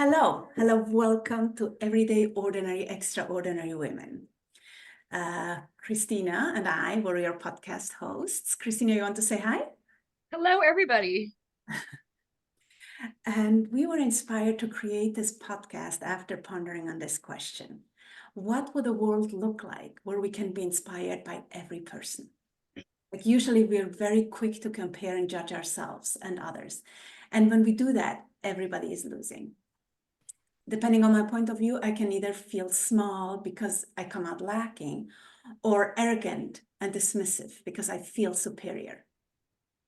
Hello, welcome to Everyday Ordinary Extraordinary Women. Christina and I were your podcast hosts. Christina, you want to say hi? Hello, everybody. And we were inspired to create this podcast after pondering on this question. What would a world look like where we can be inspired by every person? Like usually we're very quick to compare and judge ourselves and others. And when we do that, everybody is losing. Depending on my point of view, I can either feel small because I come out lacking, or arrogant and dismissive because I feel superior.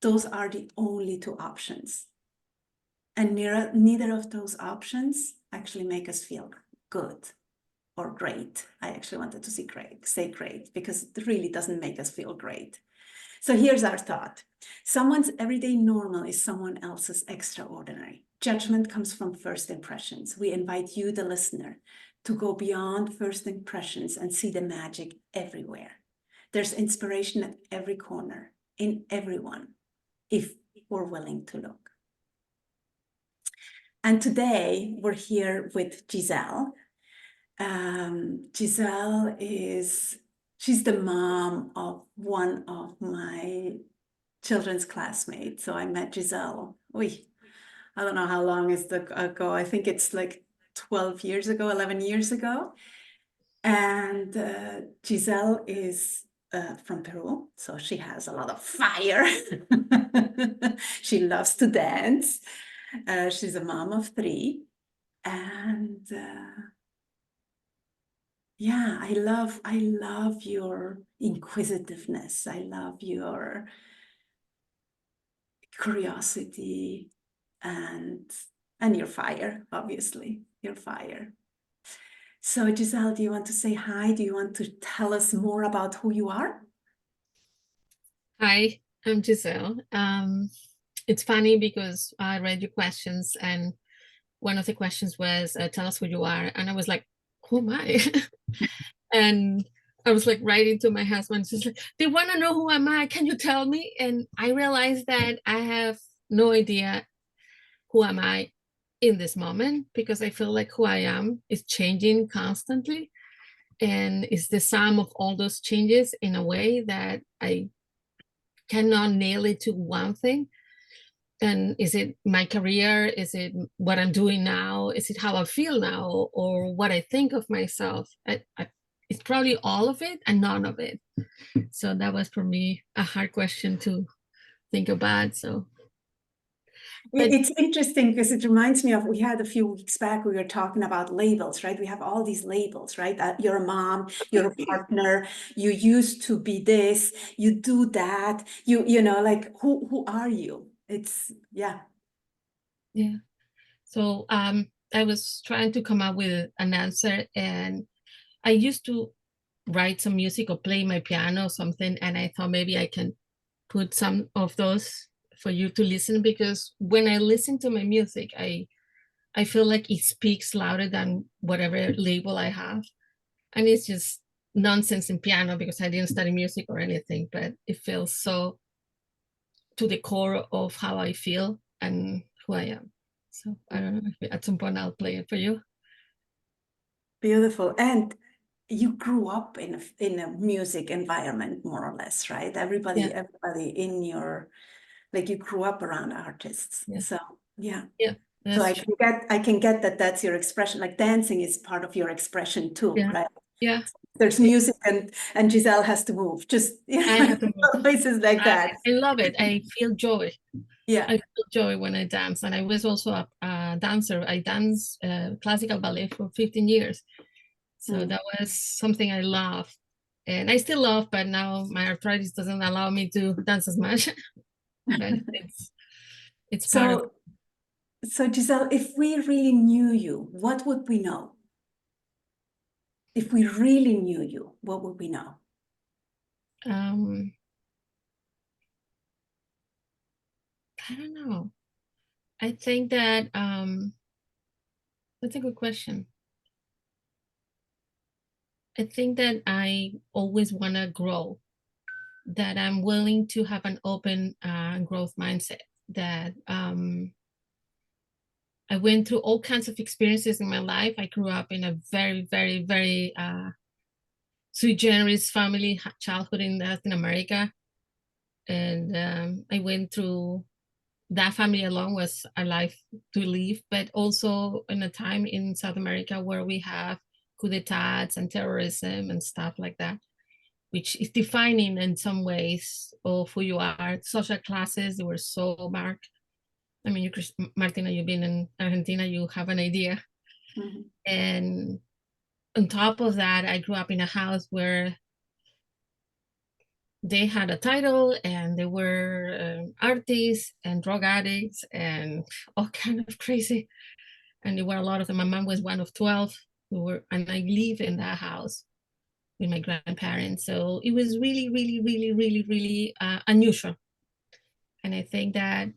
Those are the only two options. And neither of those options actually make us feel good or great. I actually wanted to say great because it really doesn't make us feel great. So here's our thought. Someone's everyday normal is someone else's extraordinary. Judgment comes from first impressions. We invite you, the listener, to go beyond first impressions and see the magic everywhere. There's inspiration at every corner, in everyone, if we're willing to look. And today we're here with Giselle. Giselle she's the mom of one of my children's classmates. So I met Giselle, I don't know how long is ago. I think it's like 12 years ago, 11 years ago. And Giselle is from Peru, so she has a lot of fire. She loves to dance. She's a mom of 3. And yeah, I love your inquisitiveness. I love your curiosity and your fire, obviously, your fire. So Giselle, do you want to say hi? Do you want to tell us more about who you are? Hi, I'm Giselle. It's funny because I read your questions and one of the questions was, tell us who you are. And I was like, who am I? And I was like writing to my husband, she's like, they want to know who am I? Can you tell me? And I realized that I have no idea who am I in this moment because I feel like who I am is changing constantly. And it's the sum of all those changes in a way that I cannot nail it to one thing. And is it my career? Is it what I'm doing now? Is it how I feel now? Or what I think of myself? It's probably all of it and none of it. So that was for me a hard question to think about. It's interesting because it reminds me of, we had a few weeks back, we were talking about labels, right? We have all these labels, right? You're a mom, you're a partner, you used to be this, you do that, you know, like who are you? Yeah. So I was trying to come up with an answer, and I used to write some music or play my piano or something, and I thought maybe I can put some of those for you to listen, because when I listen to my music, I feel like it speaks louder than whatever label I have. And it's just nonsense in piano because I didn't study music or anything, but it feels so to the core of how I feel and who I am. So I don't know if at some point I'll play it for you. Beautiful. And you grew up in a music environment, more or less, right? Everybody in your, like, you grew up around artists. Yeah. So yeah. Yeah. So I can get that that's your expression. Like dancing is part of your expression too, Yeah. right? Yeah. There's music and Giselle has to move. Just I have to move. places like that. I love it. I feel joy. Yeah. I feel joy when I dance. And I was also a dancer. I danced classical ballet for 15 years. So that was something I love. And I still love, but now my arthritis doesn't allow me to dance as much. But it's part of. So Giselle, if we really knew you, what would we know? If we really knew you, what would we know? I don't know. I think that that's a good question. I think that I always want to grow, that I'm willing to have an open growth mindset, that I went through all kinds of experiences in my life. I grew up in a very, very, very sui generis family childhood in Latin America. And I went through that family alone was a life to live, but also in a time in South America where we have coup d'etats and terrorism and stuff like that, which is defining in some ways of who you are. Social classes, they were so marked. I mean, Martina, you've been in Argentina, you have an idea. Mm-hmm. And on top of that, I grew up in a house where they had a title and they were artists and drug addicts and all kind of crazy. And there were a lot of them. My mom was one of 12 who were, and I lived in that house with my grandparents. So it was really, really, really, really, really unusual. And I think that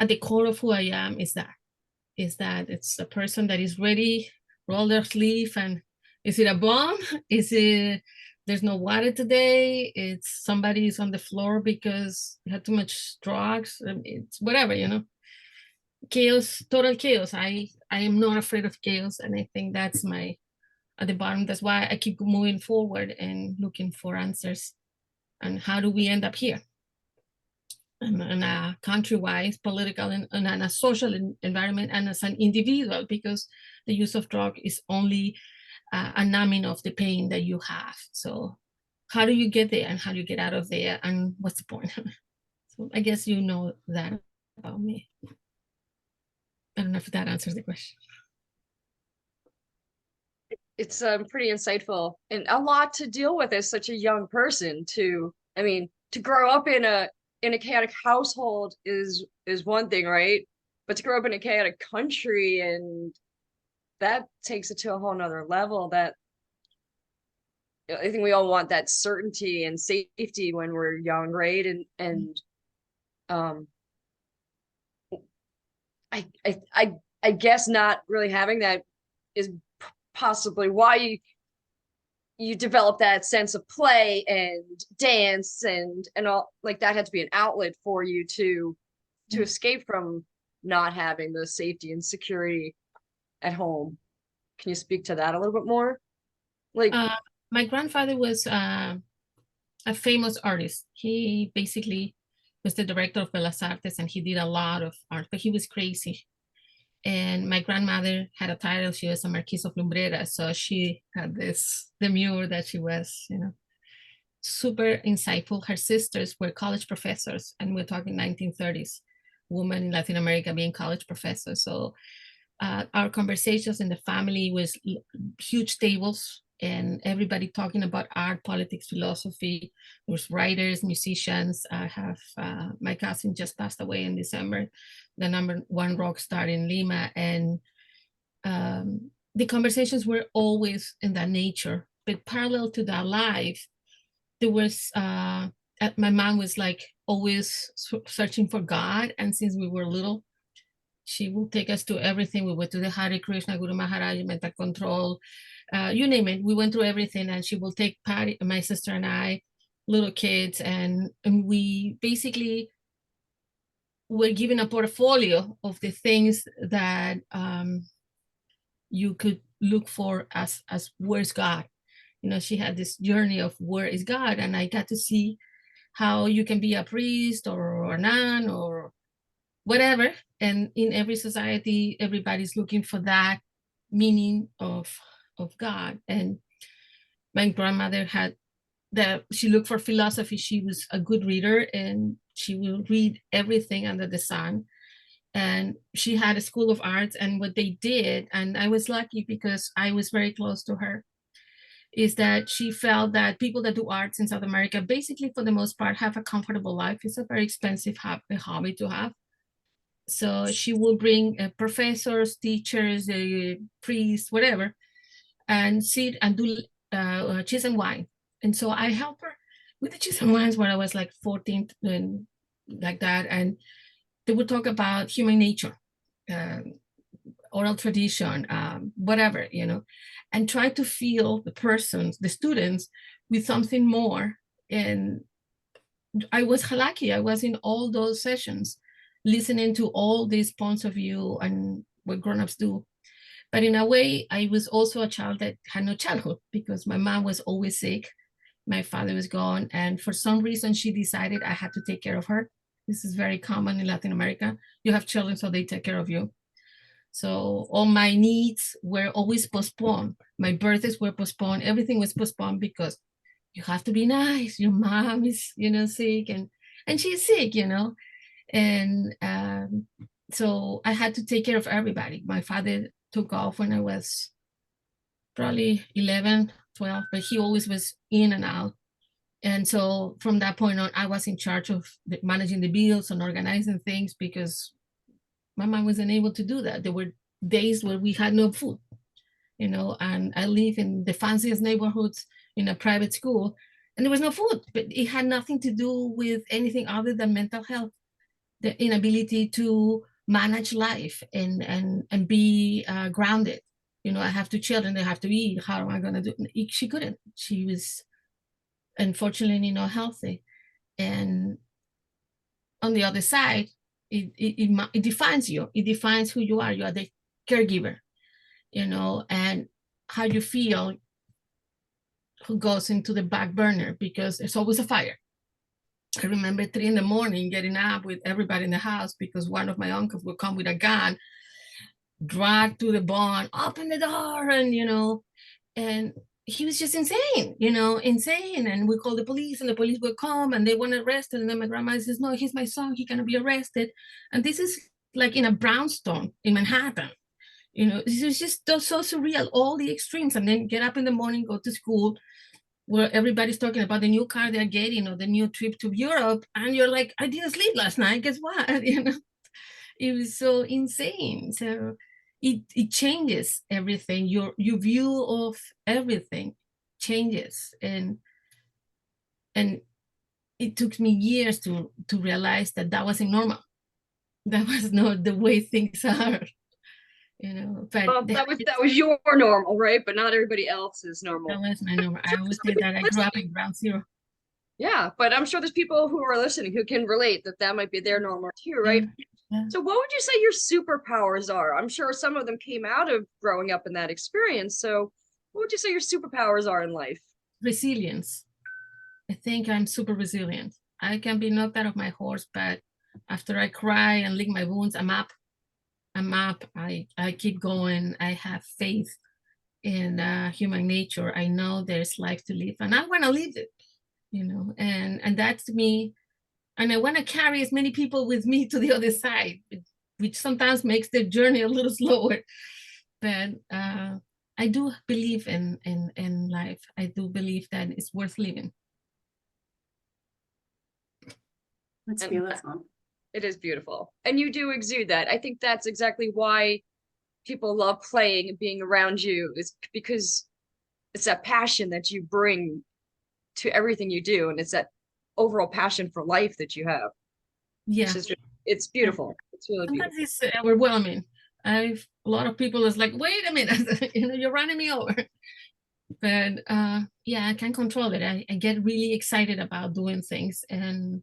at the core of who I am is that it's a person that is ready, roll their sleeve, and is it a bomb? Is it there's no water today? It's somebody's on the floor because they had too much drugs. It's whatever, chaos, total chaos. I am not afraid of chaos, and I think that's my at the bottom. That's why I keep moving forward and looking for answers. And how do we end up here? And a country-wise, political, and a social environment, and as an individual, because the use of drug is only a numbing of the pain that you have. So how do you get there, and how do you get out of there, and what's the point? So I guess you know that about me. I don't know if that answers the question. It's pretty insightful and a lot to deal with as such a young person too. I mean, to grow up in a chaotic household is one thing, right? But to grow up in a chaotic country, and that takes it to a whole nother level. That I think we all want that certainty and safety when we're young, right? And I guess not really having that is possibly why you develop that sense of play and dance and all, like that had to be an outlet for you to escape from not having the safety and security at home. Can you speak to that a little bit more? Like my grandfather was a famous artist. He basically was the director of Bellas Artes, and he did a lot of art, but he was crazy. And my grandmother had a title. She was a Marquise of Lumbrera. So she had this demure that she was, super insightful. Her sisters were college professors, and we're talking 1930s, women in Latin America being college professors. So our conversations in the family was huge tables, and everybody talking about art, politics, philosophy. There was writers, musicians. I have my cousin just passed away in December, the #1 rock star in Lima, and the conversations were always in that nature. But parallel to that life, there was my mom was like always searching for God, and since we were little, she will take us to everything. We went to the Hare Krishna, Guru Maharaj, mental control, you name it. We went through everything, and she will take Patty, my sister and I, little kids, and we basically were given a portfolio of the things that you could look for as where's God. She had this journey of where is God, and I got to see how you can be a priest or a nun or whatever. And in every society, everybody's looking for that meaning of God. And my grandmother she looked for philosophy. She was a good reader, and she will read everything under the sun. And she had a school of arts, and what they did, and I was lucky because I was very close to her, is that she felt that people that do arts in South America, basically for the most part, have a comfortable life. It's a very expensive hobby to have. So she will bring professors, teachers, priests, whatever, and sit and do cheese and wine. And so I helped her with the cheese and wines when I was like 14 and like that. And they would talk about human nature, oral tradition, whatever, and try to feel the students, with something more. And I was lucky. I was in all those sessions, listening to all these points of view and what grown-ups do. But in a way, I was also a child that had no childhood because my mom was always sick. My father was gone. And for some reason, she decided I had to take care of her. This is very common in Latin America. You have children, so they take care of you. So all my needs were always postponed. My birthdays were postponed. Everything was postponed because you have to be nice. Your mom is, sick and she's sick, And so I had to take care of everybody. My father took off when I was probably 11, 12, but he always was in and out. And so from that point on, I was in charge of managing the bills and organizing things because my mom wasn't able to do that. There were days where we had no food, and I live in the fanciest neighborhoods in a private school, and there was no food, but it had nothing to do with anything other than mental health, the inability to manage life and be grounded. I have 2 children, they have to eat. How am I going to do it? She couldn't. She was unfortunately not healthy. And on the other side, it defines you. It defines who you are. You are the caregiver, and how you feel who goes into the back burner because there's always a fire. I remember 3 a.m. getting up with everybody in the house because one of my uncles would come with a gun, drag to the barn, open the door, and he was just insane, insane. And we called the police and the police would come and they want to arrest him. And then my grandma says, no, he's my son. He cannot be arrested. And this is like in a brownstone in Manhattan. This is just so surreal, all the extremes. And then get up in the morning, go to school where everybody's talking about the new car they're getting or the new trip to Europe. And you're like, I didn't sleep last night. Guess what? It was so insane. So it changes everything. Your view of everything changes. And it took me years to realize that wasn't normal. That was not the way things are. But well, that was your normal, right? But not everybody else is normal. That was my normal. I always say that I grew up in ground zero. Yeah, but I'm sure there's people who are listening who can relate that might be their normal too, right? Yeah. So what would you say your superpowers are? I'm sure some of them came out of growing up in that experience. So what would you say your superpowers are in life? Resilience. I think I'm super resilient. I can be knocked out of my horse, but after I cry and lick my wounds, I'm up. I keep going. I have faith in human nature. I know there's life to live and I want to live it, and that's me. And I want to carry as many people with me to the other side, which sometimes makes the journey a little slower. But I do believe in life. I do believe that it's worth living. That's beautiful. It is beautiful. And you do exude that. I think that's exactly why people love playing and being around you, is because it's that passion that you bring to everything you do. And it's that overall passion for life that you have. Yeah. It's beautiful. It's really Sometimes beautiful. it's overwhelming. A lot of people is like, wait a minute, you're running me over. But yeah, I can control it. I get really excited about doing things. And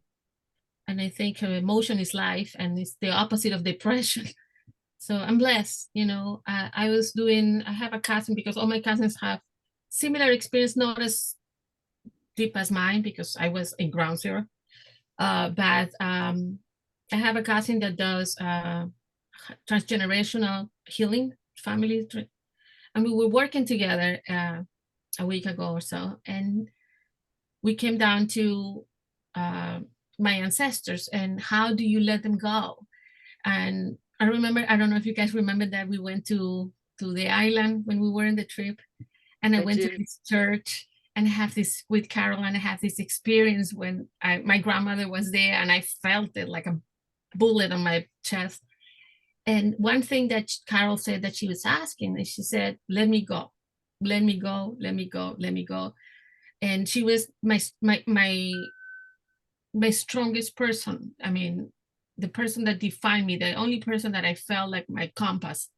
I think emotion is life and it's the opposite of depression. So I'm blessed, I have a cousin because all my cousins have similar experience, not as deep as mine because I was in ground zero. But I have a cousin that does transgenerational healing, family. And we were working together a week ago or so. And we came down to my ancestors and how do you let them go? And I remember, I don't know if you guys remember that we went to the island when we were in the trip, and I went to this church and I have this with Carol, and I have this experience when my grandmother was there and I felt it like a bullet on my chest. And one thing that Carol said that she was asking is she said, let me go, let me go, let me go, let me go. And she was my strongest person. I mean, the person that defined me, the only person that I felt like my compass.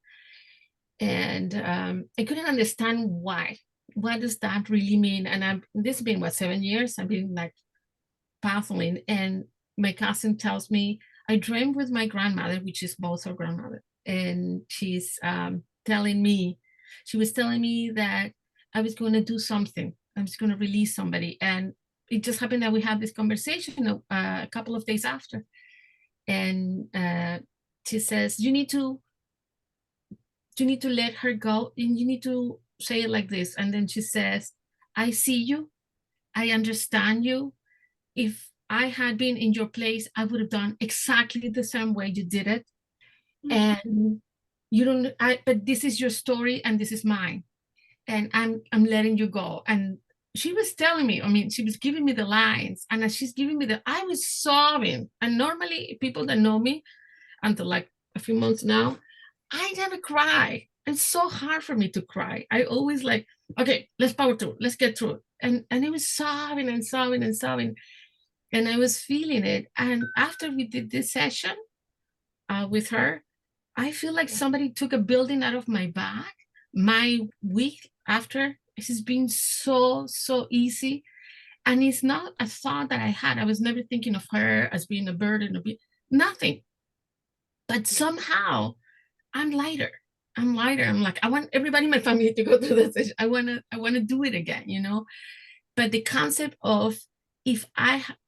And I couldn't understand why. What does that really mean? And this has been 7 years? I've been like baffling. And my cousin tells me, I dreamed with my grandmother, which is both her grandmother. and she was telling me that I was going to do something. I was going to release somebody. And it just happened that we had this conversation a couple of days after. And she says, you need to let her go, and you need to say it like this. And then she says, I see you. I understand you. If I had been in your place, I would have done exactly the same way you did it. And you don't, but this is your story and this is mine. And I'm letting you go. And she was telling me, I mean, she was giving me the lines, and as she's giving me I was sobbing. And normally people that know me until like a few months now, I never cry. It's so hard for me to cry. I always like, okay, let's power through, let's get through it. And it was sobbing and sobbing and sobbing. And I was feeling it. And after we did this session with her, I feel like somebody took a building out of my back. My week after, it has been so easy. And it's not a thought that I had. I was never thinking of her as being a burden or nothing. But somehow I'm lighter. I'm lighter. I'm like, I want everybody in my family to go through this. I wanna do it again, you know. But the concept of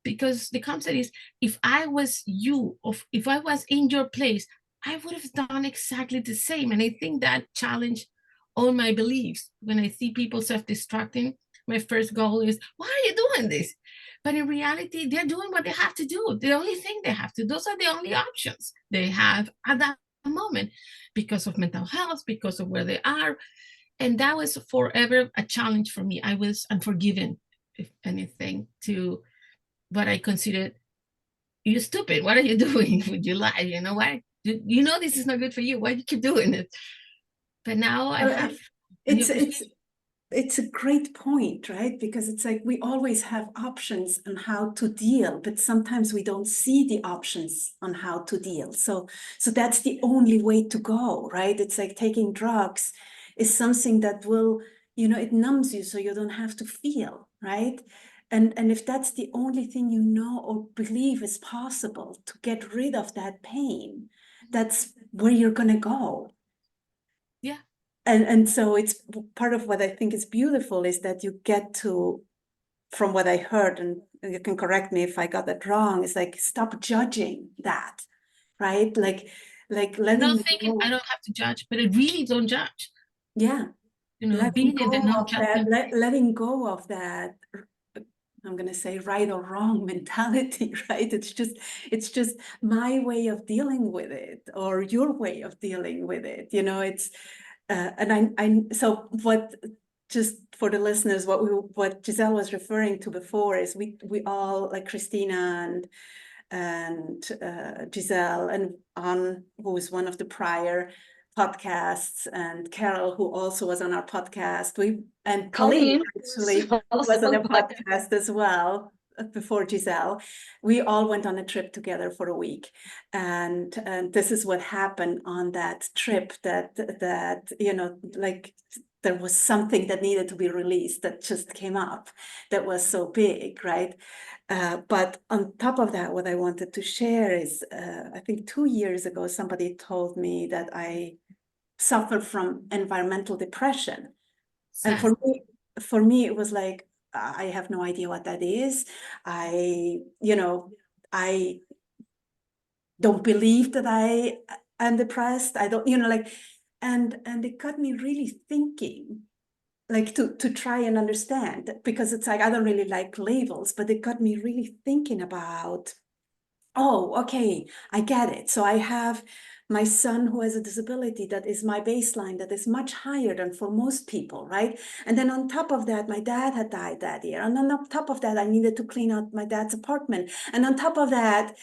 because the concept is, if I was you, or if I was in your place, I would have done exactly the same. And I think that challenged all my beliefs. When I see people self-destructing, my first goal is, why are you doing this? But in reality, they're doing what they have to do. The only thing they have to, those are the only options they have at that moment, because of mental health, because of where they are. And that was forever a challenge for me. I was unforgiven, if anything, to what I considered, you're stupid. What are you doing with your life? You know, why? You know this is not good for you. Why do you keep doing it? But now I have it's a great point, right? Because it's like we always have options on how to deal, but sometimes we don't see the options on how to deal. So that's the only way to go, right? It's like taking drugs is something that will, it numbs you so you don't have to feel, right? And if that's the only thing you know or believe is possible to get rid of that pain, that's where you're gonna go. Yeah. And so it's part of what I think is beautiful is that you get to, from what I heard, and you can correct me if I got that wrong, is like, stop judging that, right? Like letting not thinking I don't have to judge, but I really don't judge. Yeah. You know, being in the non-judgment. Letting go of that, I'm going to say right or wrong mentality, right? It's just my way of dealing with it, or your way of dealing with it. It's, and so what, just for the listeners, what Giselle was referring to before is we all, like Christina and Giselle and Anne, who was one of the prior podcasts, and Carol, who also was on our podcast, and Colleen actually was on a podcast as well before Giselle. We all went on a trip together for a week, and this is what happened on that trip, that like there was something that needed to be released that just came up that was so big, right? But on top of that, what I wanted to share is, I think 2 years ago, somebody told me that I suffer from environmental depression. And for me, it was like, I have no idea what that is. I don't believe that I am depressed. I don't, and it got me really thinking, like to try and understand, because it's like, I don't really like labels, but it got me really thinking about, oh, okay, I get it. So I have my son who has a disability that is my baseline, that is much higher than for most people, right? And then on top of that, my dad had died that year. And on top of that, I needed to clean out my dad's apartment. And on top of that,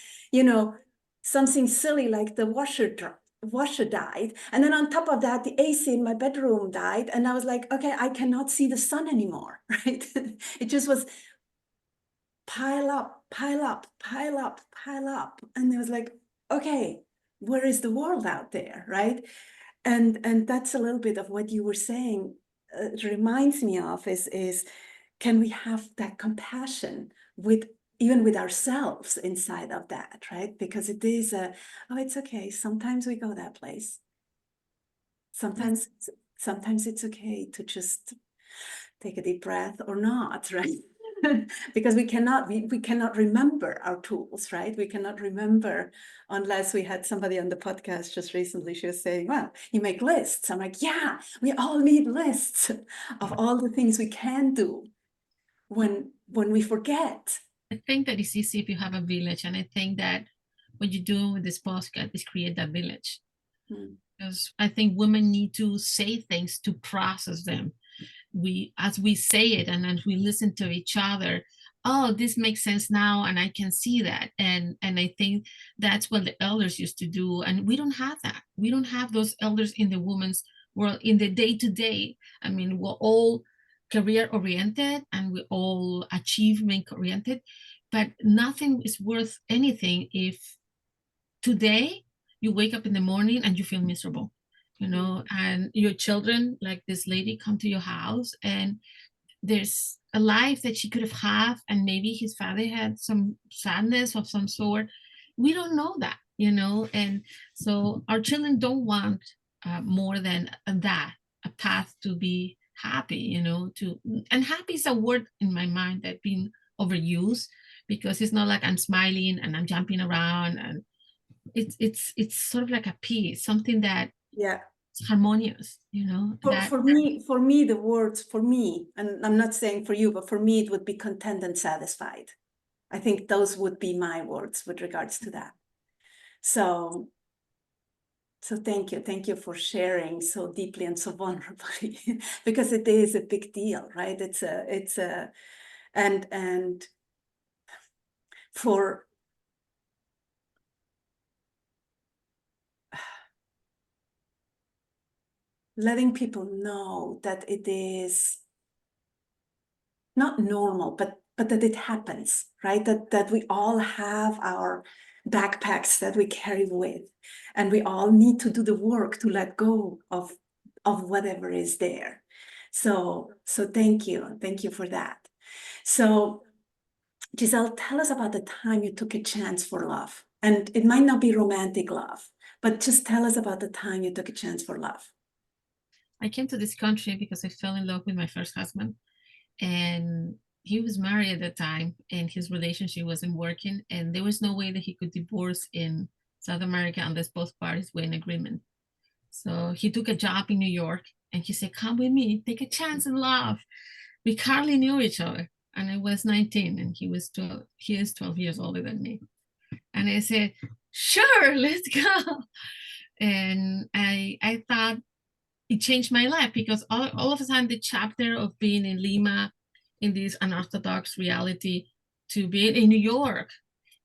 something silly like the washer died. And then on top of that, the AC in my bedroom died. And I was like, okay, I cannot see the sun anymore, right? It just was pile up, pile up, pile up, pile up. And it was like, okay, where is the world out there, right? And that's a little bit of what you were saying. It reminds me of is can we have that compassion even with ourselves inside of that, right? Because it is oh, it's okay. Sometimes we go that place. Sometimes, sometimes it's okay to just take a deep breath or not, right? Because we cannot remember our tools, right? We cannot remember unless we had somebody on the podcast just recently. She was saying, well, you make lists. I'm like, yeah, we all need lists of all the things we can do when we forget. I think that it's easy if you have a village. And I think that what you do with this podcast is create that village. Because I think women need to say things to process them. As we say it and as we listen to each other, oh, this makes sense now, and I can see that. And I think that's what the elders used to do. And we don't have that. We don't have those elders in the women's world in the day-to-day. I mean, we're all career oriented and we're all achievement oriented, but nothing is worth anything if today you wake up in the morning and you feel miserable, and your children, like this lady, come to your house and there's a life that she could have had, and maybe his father had some sadness of some sort. We don't know that, and so our children don't want more than that, a path to be happy, and happy is a word in my mind that been overused, because it's not like I'm smiling and I'm jumping around, and it's sort of like a peace, something that harmonious, For me, the words for me, and I'm not saying for you, but for me, it would be content and satisfied. I think those would be my words with regards to that. So thank you for sharing so deeply and so vulnerably, because it is a big deal, right? And for letting people know that it is not normal, but that it happens, right? That we all have our backpacks that we carry with, and we all need to do the work to let go of whatever is there. So thank you for that. So Giselle, tell us about the time you took a chance for love. And it might not be romantic love, but just tell us about the time you took a chance for love. I came to this country because I fell in love with my first husband, and he was married at the time, and his relationship wasn't working, and there was no way that he could divorce in South America unless both parties were in agreement. So he took a job in New York, and he said, come with me, take a chance in love. We hardly knew each other, and I was 19 and he was 12. He is 12 years older than me. And I said, sure, let's go. And I thought it changed my life, because all of a sudden the chapter of being in Lima in this unorthodox reality to being in New York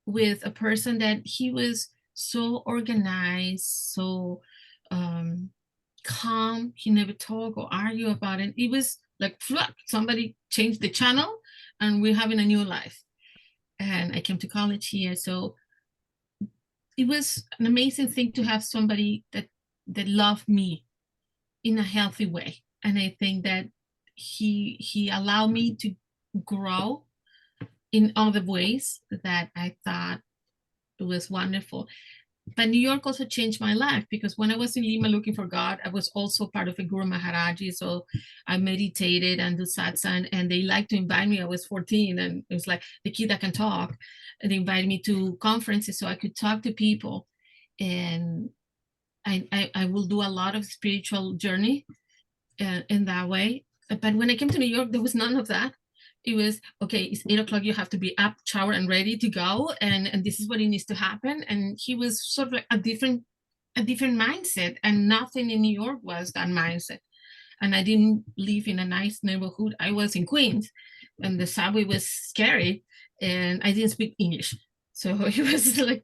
with a person that he was so organized, so calm. He never talk or argue about it. It was like somebody changed the channel and we're having a new life. And I came to college here, so it was an amazing thing to have somebody that loved me in a healthy way. And I think that he allowed me to grow in other ways that I thought was wonderful. But New York also changed my life, because when I was in Lima looking for God, I was also part of a Guru Maharaji. So I meditated and do satsang, and they liked to invite me. I was 14 and it was like the kid that can talk. And they invited me to conferences so I could talk to people. And I will do a lot of spiritual journey in that way. But when I came to New York, there was none of that. It was, okay, it's 8 o'clock, you have to be up, shower, and ready to go. And this is what it needs to happen. And he was sort of like a different mindset. And nothing in New York was that mindset. And I didn't live in a nice neighborhood. I was in Queens, and the subway was scary, and I didn't speak English. So it was like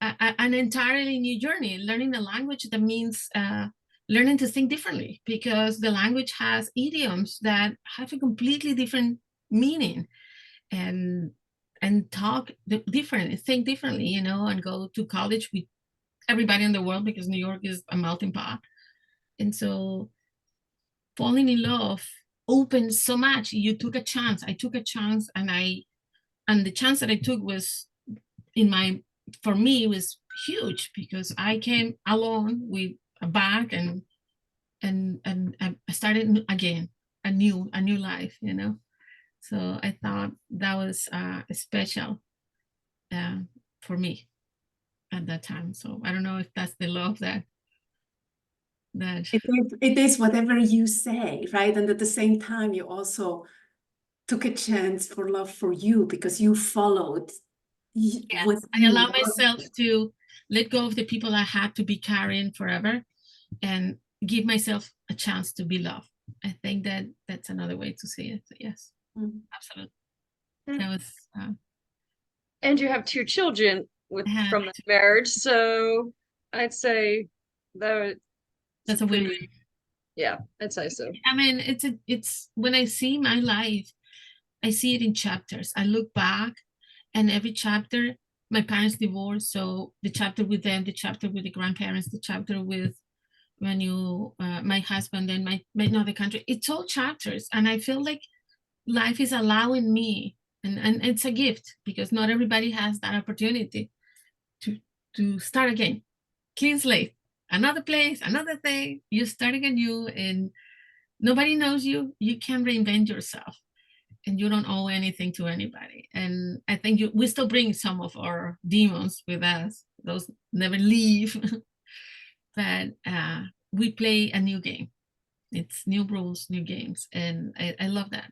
an entirely new journey, learning a language that means learning to think differently, because the language has idioms that have a completely different meaning, and talk different, think differently, and go to college with everybody in the world, because New York is a melting pot. And so falling in love opened so much. You took a chance. I took a chance, and the chance that I took was for me was huge, because I came alone with a bag and I started again, a new life, you know. So I thought that was special uh, for me at that time. So I don't know if that's the love that It is whatever you say, right? And at the same time, you also took a chance for love for you because you followed what yes, I you allow loved. myself to let go of the people I had to be carrying forever and give myself a chance to be loved. I think that that's another way to say it. Yes, Mm. absolutely. Mm. That was And you have 2 children I had, from that marriage, so I'd say that it's that's a win-win. pretty, yeah, I'd say so. I mean, it's when I see my life, I see it in chapters. I look back, and every chapter, my parents divorced, so the chapter with them, the chapter with the grandparents, the chapter with when you, my husband and my another country. It's all chapters, and I feel like life is allowing me, and it's a gift because not everybody has that opportunity to start again, clean slate, another place, another thing. You're starting anew, and nobody knows you. You can reinvent yourself, and you don't owe anything to anybody. And I think we still bring some of our demons with us; those never leave. But we play a new game. It's new rules, new games, and I love that.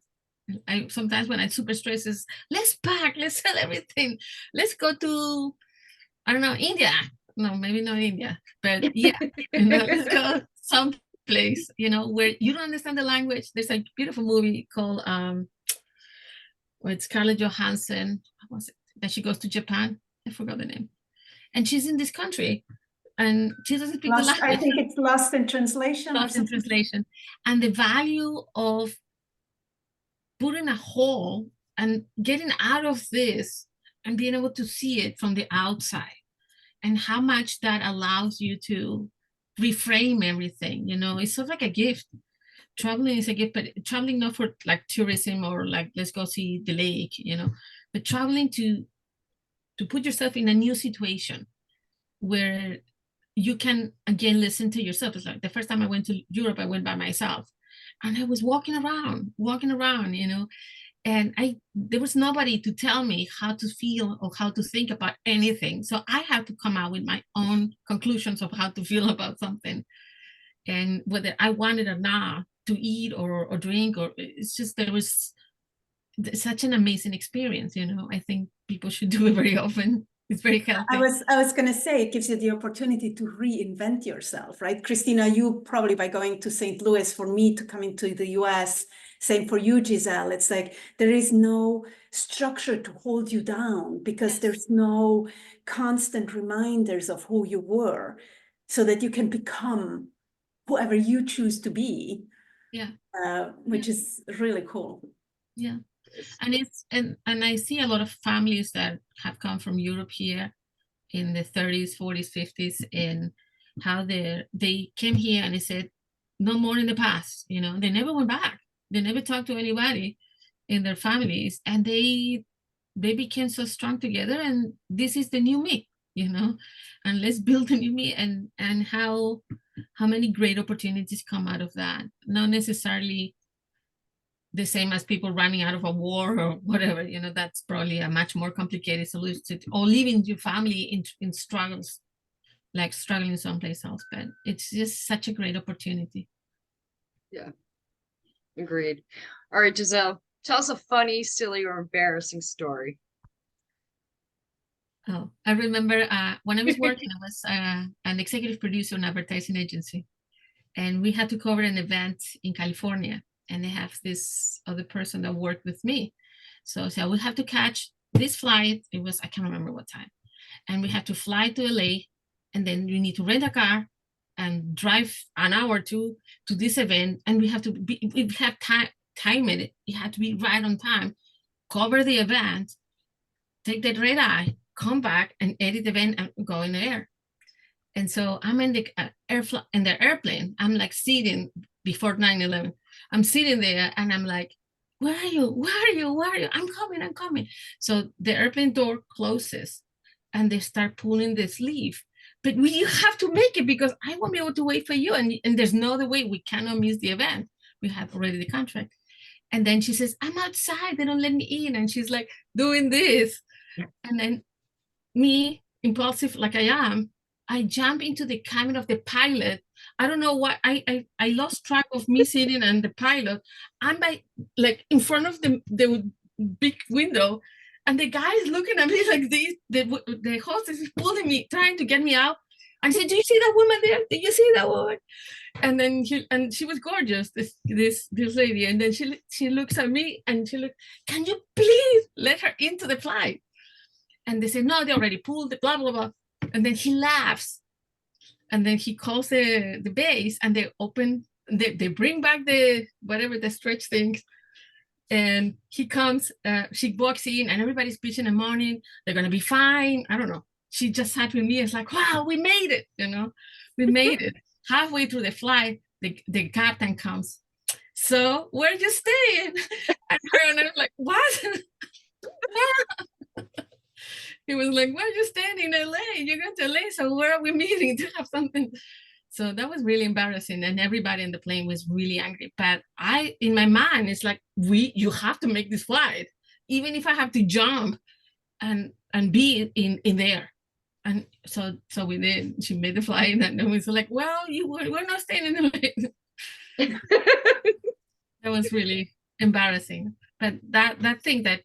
I sometimes when I'm super stressed, is let's pack, let's sell everything, let's go to I don't know India. No, maybe not India, but yeah, let's go someplace where you don't understand the language. There's a beautiful movie called with Scarlett Johansson. What was it? That she goes to Japan. I forgot the name, and she's in this country, and she doesn't speak the Lost, I language. think it's lost in translation or Lost in something. translation, and the value of putting a hole and getting out of this and being able to see it from the outside and how much that allows you to reframe everything. It's sort of like a gift. Traveling is a gift, but traveling not for like tourism or like let's go see the lake, but traveling to put yourself in a new situation where you can again listen to yourself. It's like the first time I went to Europe, I went by myself and I was walking around, and there was nobody to tell me how to feel or how to think about anything. So I had to come out with my own conclusions of how to feel about something, and whether I wanted or not to eat or drink, or it's just there was such an amazing experience. I think people should do it very often. It's very I healthy. was going to say it gives you the opportunity to reinvent yourself, right? Christina, you probably by going to St. Louis, for me to come into the US, same for you, Giselle. It's like there is no structure to hold you down because there's no constant reminders of who you were so that you can become whoever you choose to be, Yeah. which is really cool. Yeah. And and I see a lot of families that have come from Europe here in the 30s, 40s, 50s, and how they came here and they said, no more in the past. They never went back. They never talked to anybody in their families, and they became so strong together. And this is the new me, and let's build a new me. And how many great opportunities come out of that. Not necessarily the same as people running out of a war or whatever. That's probably a much more complicated solution or leaving your family in struggles, like struggling someplace else. But it's just such a great opportunity. Yeah, agreed. All right, Giselle, tell us a funny, silly, or embarrassing story. Oh, I remember when I was working, I was an executive producer in an advertising agency, and we had to cover an event in California, and they have this other person that worked with me. So we have to catch this flight. It was, I can't remember what time. And we had to fly to LA, and then you need to rent a car and drive an hour or two to this event. And we have to time it. It had to be right on time, cover the event, take the red eye, come back and edit the event and go in the air. And so I'm in the in the airplane. I'm like sitting before 9/11. I'm sitting there and I'm like, where are you? Where are you? Where are you? I'm coming. So the airplane door closes and they start pulling the sleeve. but you have to make it because I won't be able to wait for you. And there's no other way. We cannot miss the event. We have already the contract. And then she says, I'm outside. They don't let me in. And she's like doing this. And then me, impulsive like I am, I jump into the cabin of the pilot. I don't know why I lost track of me sitting and the pilot. I'm like in front of the big window, and the guy is looking at me like this. The hostess is pulling me, trying to get me out. And said, "Do you see that woman there? Did you see that woman?" And then she was gorgeous, this lady. And then she looks at me and she looks, "Can you please let her into the flight?" And they say, "No, they already pulled the blah blah blah." And then he laughs, and then he calls the base, and they open, they bring back the whatever the stretch things, and he comes. She walks in, and everybody's pitching and mourning. They're gonna be fine. I don't know. She just sat with me. It's like, wow, we made it. We made it. Halfway through the flight, the captain comes. So where are you staying? And I was like, what? He was like, "Why are you staying in LA? You're going to LA, so where are we meeting to have something?" So that was really embarrassing, and everybody in the plane was really angry. But in my mind, it's like, you have to make this flight, even if I have to jump and be in there. And so we did. She made the flight, and then we were like, "Well, we're not staying in LA." That was really embarrassing. But that thing that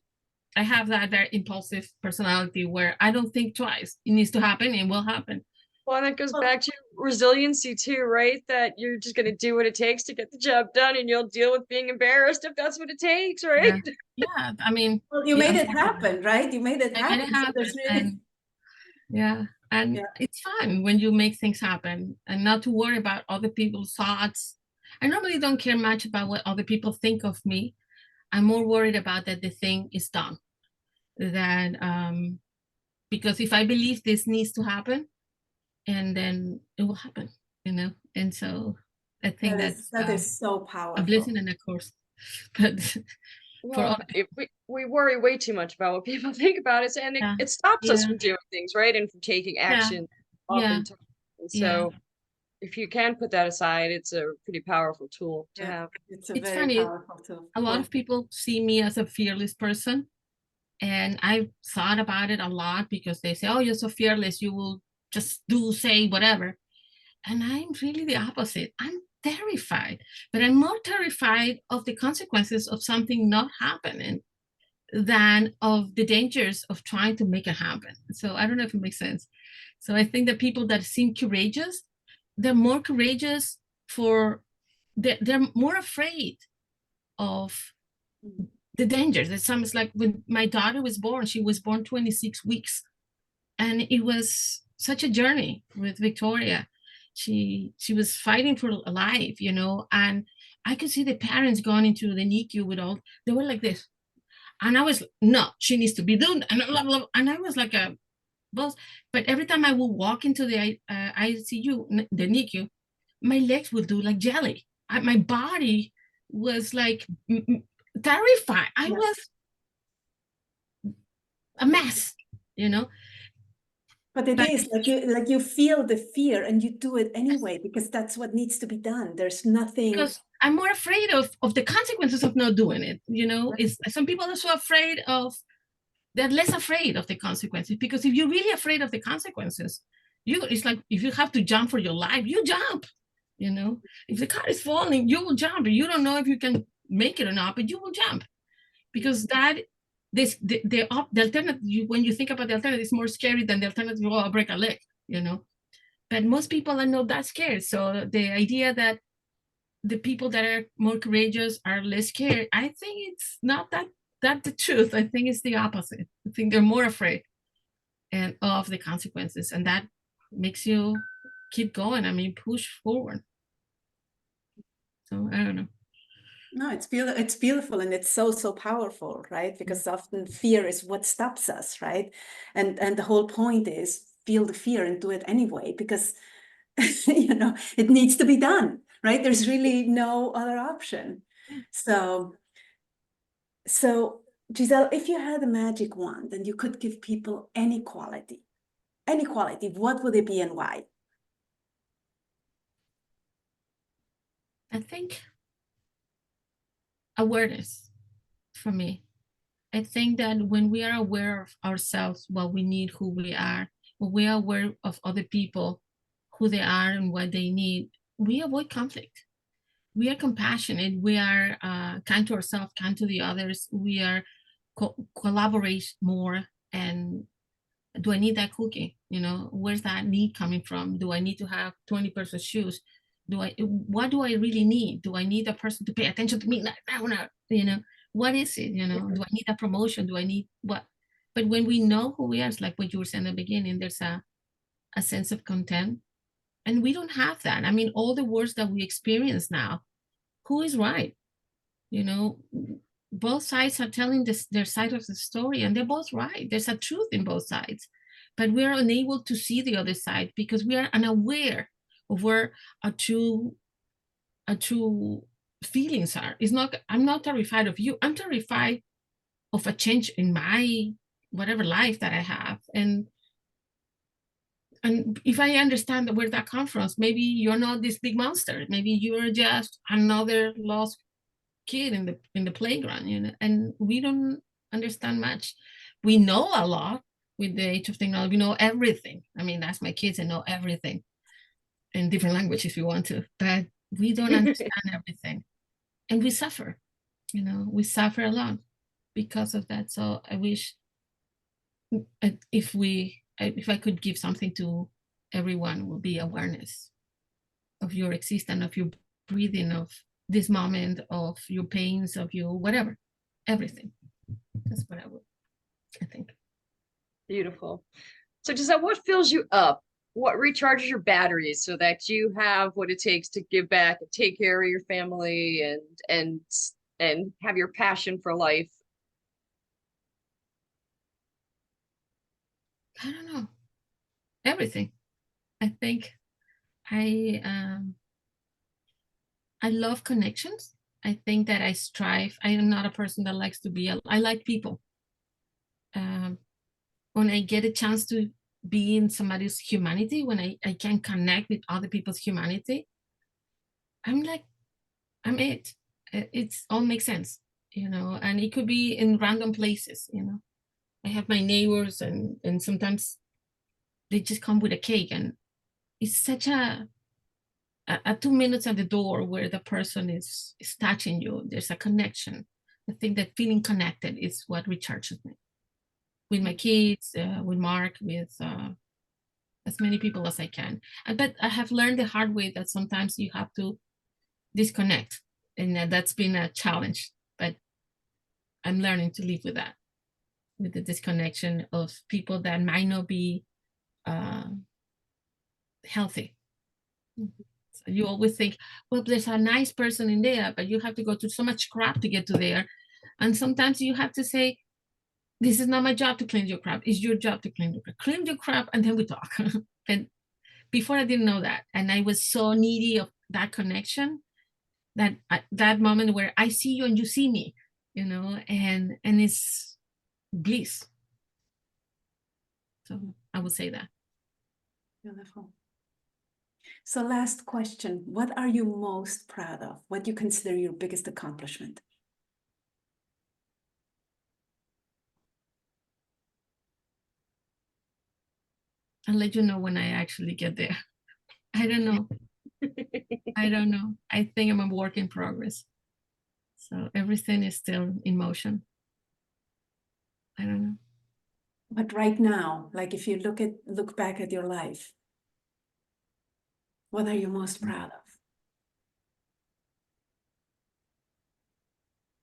I have that very impulsive personality where I don't think twice. It needs to happen, it will happen. Well, and that goes back to resiliency too, right? That you're just going to do what it takes to get the job done, and you'll deal with being embarrassed if that's what it takes, right? Yeah, I mean, well, you made it happen, right? You made it happen. Made it happen. So really... And it's fun when you make things happen and not to worry about other people's thoughts. I normally don't care much about what other people think of me. I'm more worried about that the thing is done. That because if I believe this needs to happen, and then it will happen, And so I think that is so powerful. A blessing and a curse. But well, we worry way too much about what people think about us, and it stops us from doing things, right? And from taking action. And so if you can put that aside, it's a pretty powerful tool to have. It's a very powerful tool. A lot of people see me as a fearless person. And I've thought about it a lot because they say, "Oh, you're so fearless. You will just say whatever." And I'm really the opposite. I'm terrified, but I'm more terrified of the consequences of something not happening than of the dangers of trying to make it happen. So I don't know if it makes sense. So I think that people that seem courageous, they're more courageous they're more afraid of the dangers. It's like when my daughter was born, she was born 26 weeks. And it was such a journey with Victoria. She was fighting for life, and I could see the parents going into the NICU they were like this. And I was, no, she needs to be doing, and blah, blah, and I was like a boss. But every time I would walk into the ICU, the NICU, my legs would do like jelly. My body was like terrified. I was a mess, But it is like you feel the fear and you do it anyway because that's what needs to be done. There's nothing. Because I'm more afraid of the consequences of not doing it. Some people are so afraid they're less afraid of the consequences, because if you're really afraid of the consequences, it's like if you have to jump for your life, you jump. If the car is falling, you will jump. You don't know if you can make it or not, but you will jump, because the alternative, when you think about the alternative, is more scary than the alternative. Oh, I'll break a leg, But most people are not that scared. So the idea that the people that are more courageous are less scared, I think it's not that the truth. I think it's the opposite. I think they're more afraid of the consequences, and that makes you keep going. I mean, push forward. So I don't know. No, it's beautiful, and it's so powerful, right? Because often fear is what stops us, right? And the whole point is feel the fear and do it anyway, because it needs to be done, right? There's really no other option. So Giselle, if you had a magic wand and you could give people any quality any quality, what would it be and why? I think awareness for me. I think that when we are aware of ourselves, what we need, who we are, when we are aware of other people, who they are and what they need, we avoid conflict. We are compassionate. We are kind to ourselves, kind to the others. We are collaborate more. And do I need that cookie? You know, where's that need coming from? Do I need to have 20 pairs of shoes? What do I really need? Do I need a person to pay attention to me? You know, what is it? You know, do I need a promotion? Do I need what? But when we know who we are, it's like what you were saying in the beginning, there's a sense of content. And we don't have that. I mean, all the words that we experience now, who is right? You know, both sides are telling their side of the story, and they're both right. There's a truth in both sides, but we're unable to see the other side because we are unaware of where a true feelings are. It's not, I'm not terrified of you. I'm terrified of a change in my whatever life that I have. And if I understand where that comes from, maybe you're not this big monster. Maybe you're just another lost kid in the playground, you know, and we don't understand much. We know a lot with the age of technology. We know everything. I mean, that's my kids, and know everything in different languages if you want to, but we don't understand everything, and we suffer. You know, we suffer a lot because of that. So I wish if I could give something to everyone, would be awareness of your existence, of your breathing, of this moment, of your pains, of your whatever, everything. That's what I think. Beautiful. So Giselle, what fills you up? What recharges your batteries so that you have what it takes to give back and take care of your family and have your passion for life? I don't know. Everything. I think I love connections. I think that I strive. I am not a person that likes to be. I like people. When I get a chance to be in somebody's humanity, when I can connect with other people's humanity, I'm like, I'm it. It's all makes sense, you know, and it could be in random places, you know. I have my neighbors and sometimes they just come with a cake, and it's such a 2 minutes at the door where the person is touching you. There's a connection. I think that feeling connected is what recharges me with my kids, with Mark, with as many people as I can. But I have learned the hard way that sometimes you have to disconnect, and that's been a challenge. But I'm learning to live with that, with the disconnection of people that might not be healthy. So you always think, well, there's a nice person in there, but you have to go through so much crap to get to there. And sometimes you have to say, this is not my job to clean your crap. It's your job to clean your crap. Clean your crap, and then we talk. And before I didn't know that, and I was so needy of that connection, that moment where I see you and you see me, you know, and it's bliss. So I would say that. Beautiful. So last question, what are you most proud of? What do you consider your biggest accomplishment? I'll let you know when I actually get there. I don't know. I don't know. I think I'm a work in progress. So everything is still in motion. I don't know. But right now, like if you look back at your life, what are you most proud of?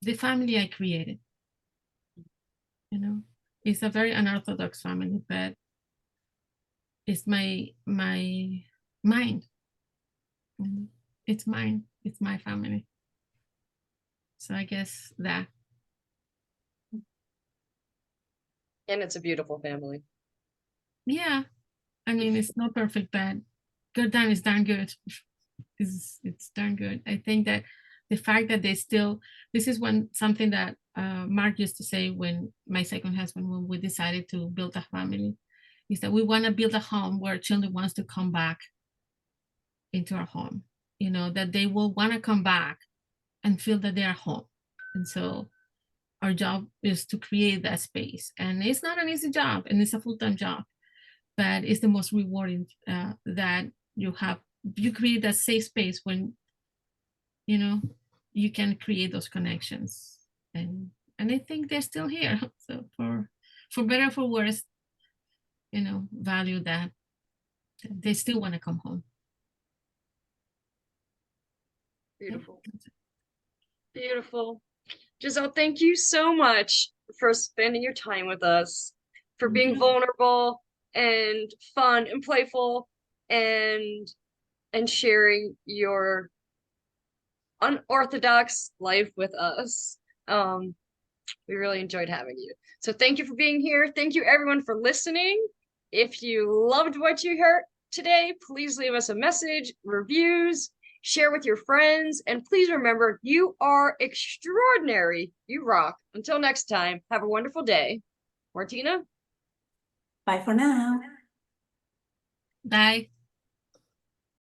The family I created. You know, it's a very unorthodox family, but it's my mind. It's mine. It's my family. So I guess that. And it's a beautiful family. Yeah, I mean, it's not perfect, but good damn is darn good. It's darn good. I think that the fact that they still, this is something that Mark used to say when my second husband, when we decided to build a family, is that we want to build a home where children wants to come back into our home, you know, that they will want to come back and feel that they are home. And so our job is to create that space. And it's not an easy job, and it's a full-time job, but it's the most rewarding that you have. You create that safe space when, you know, you can create those connections. And I think they're still here. So for better or for worse, you know, value that they still want to come home. Beautiful. Beautiful. Giselle, thank you so much for spending your time with us, for being vulnerable and fun and playful, and sharing your unorthodox life with us. We really enjoyed having you. So thank you for being here. Thank you everyone for listening. If you loved what you heard today, please leave us a message, reviews, share with your friends, and please remember, you are extraordinary. You rock. Until next time, have a wonderful day. Martina? Bye for now. Bye.